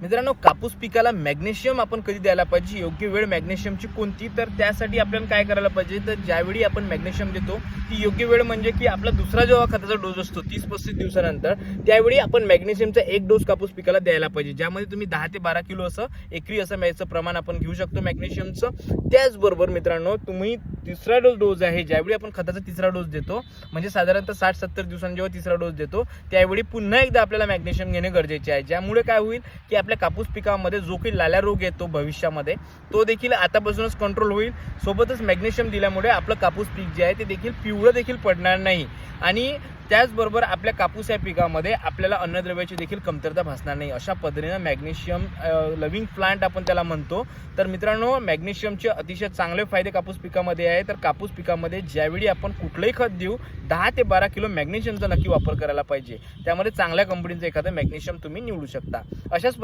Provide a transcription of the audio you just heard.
मित्रांनो, कापूस पिकाला मॅग्नेशियम आपण कधी द्यायला पाहिजे, योग्य वेळ मॅग्नेशियमची कोणती, तर त्यासाठी आपल्याला काय करायला पाहिजे, तर ज्यावेळी आपण मॅग्नेशियम देतो ती योग्य वेळ म्हणजे की आपला दुसरा जेव्हा खताचा डोस असतो 30-35 दिवसानंतर, त्यावेळी आपण मॅग्नेशियमचा एक डोस कापूस पिकाला द्यायला पाहिजे, ज्यामध्ये तुम्ही 10 ते 12 किलो असं एकरी असं याचं प्रमाण आपण घेऊ शकतो मॅग्नेशियमचं। त्याचबरोबर मित्रांनो, तुम्ही तिसरा डोस आहे, ज्यावेळी आपण खताचा तिसरा डोस देतो म्हणजे साधारणतः 60-70 दिवसांनी जेव्हा तिसरा डोस देतो त्यावेळी पुन्हा एकदा आपल्याला मॅग्नेशियम घेणे गरजेचे आहे, ज्यामुळे काय होईल की आपल्या कापूस पिकामध्ये जो काही लाल्या रोग येतो भविष्यामध्ये तो देखील आतापासूनच कंट्रोल होईल। सोबतच मॅग्नेशियम दिल्यामुळे आपलं कापूस पीक जे आहे ते देखील पिवळं देखील पडणार नाही आणि त्याचबरोबर आपल्या कापूस या पिकामध्ये आपल्याला अन्नद्रव्याची देखील कमतरता भासणार नाही। अशा पद्धतीने मॅग्नेशियम लव्हिंग प्लांट आपण त्याला म्हणतो। तर मित्रांनो, मॅग्नेशियमचे अतिशय चांगले फायदे कापूस पिकामध्ये आहे। तर कापूस पिकामध्ये ज्यावेळी आपण कुठलंही खत देऊ 10 ते 12 किलो मॅग्नेशियमचा नक्की वापर करायला पाहिजे, त्यामध्ये चांगल्या कंपनीचं एखादं मॅग्नेशियम तुम्ही निवडू शकता। अशाच